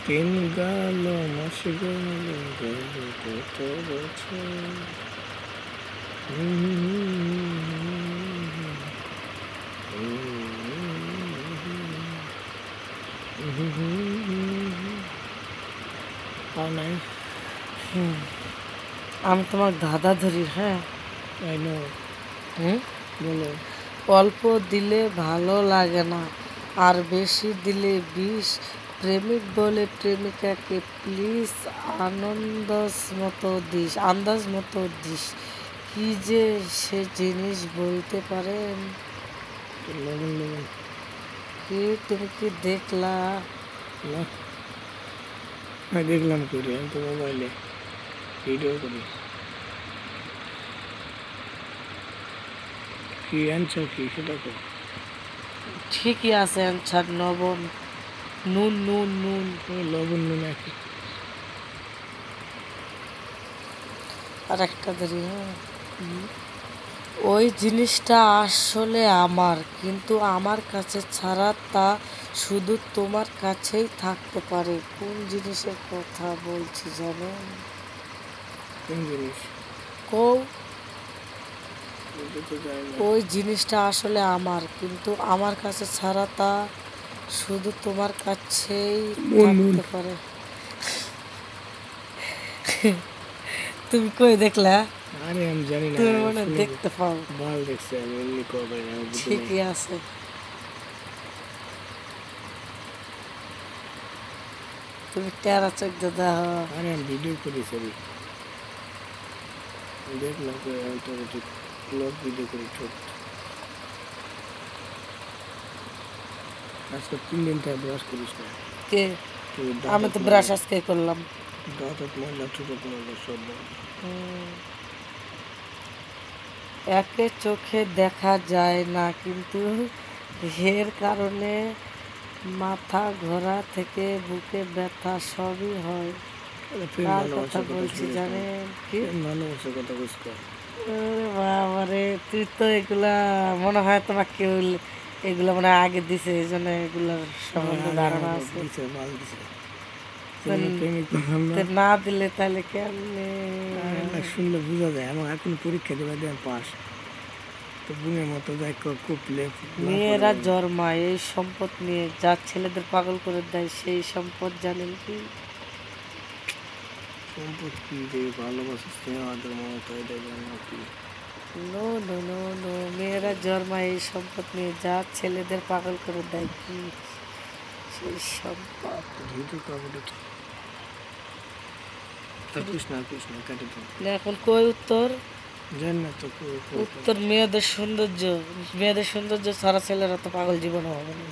দিন গেল মাস গেল গেল কত বছর। নাই আমি তোমার ধাঁধা ধরি, হ্যাঁ। I know. বলো। অল্প দিলে ভালো লাগে না, আর বেশি দিলে বিষ। প্রেমিক বলে প্রেমিকাকে প্লিজ আন্দাজ মতো দিস। কি যে সে জিনিস বলতে পারেন? লবণ লবণ। কি তুমি কি দেখলা? না আমি দেখলাম করি, আমি তো মোবাইলে ভিডিও করি। কি অ্যান্সার কি সেটা তো ঠিকই আছে অ্যান্সার, লবণ। নুন নুন নুন। লবণ নুন একই। আর একটা ধরি, হ্যাঁ। ওই জিনিসটা আসলে আমার, কিন্তু আমার কাছে ছাড়া তা শুধু তোমার কাছেই থাকতে পারে। কোন জিনিসের কথা বলছি জানেন? কোন জিনিস? কও। বলতে তো যাই না। ওই জিনিসটা আসলে আমার, কিন্তু আমার কাছে ছাড়া তা শুধু তোমার কাছেই থাকতে পারে। তুমি কই দেখলা? আরে আমি জানি না, তুমি মনে হয় দেখতে পাও। ভালো দেখছি আমি, এমনি করবেন না। ঠিকই আছে। তুমি টেরা চোখ দাও। আরে আমি ভিডিও করি সরি, দেখলাম তো আমি তো ব্লগ ভিডিও করি ছোট। আজকে 3 দিন থেকে ব্রাশ করিস না। কে? আমি তো ব্রাশ আজকে করলাম। দাঁত ময়লা ছোট ময়লা সব। একে চোখে দেখা যায় না, কিন্তু এর কারণে মাথা ঘোরা থেকে বুকে ব্যথা সবই হয়। কার কথা বলছি জানেন? কি? ভালোবাসার কথা বুঝতে। বাবারে, তুই তো এগুলা মনে হয় তোমাকে কেউ এগুলা মানে আগে দিছে, এই জন্য এগুলার সম্বন্ধে ধারণা আছে। না দিলে তাহলে কেমনে? শুনলে বোঝা যায় আমার এখন পরীক্ষা দেওয়া দেন পাস তো বুনের মতো যাই কুপলে। মেয়েরা জন্মায় এই সম্পদ নিয়ে, যা ছেলেদের পাগল করে দেয় সেই সম্পদ জানেন কি? সম্পদ কি যে ভালোবাসা স্নেহ আদর মমতা এটাই জানো কি? নো নো নো নো, মেয়েরা জন্মায় এই সম্পদ নিয়ে, যা ছেলেদের পাগল করে দেয় কি সেই সম্পদ। এখন কই উত্তর? উত্তর মেয়েদের সৌন্দর্য। মেয়েদের সৌন্দর্য ছাড়া ছেলেরা তো পাগল জীবনে হবে না।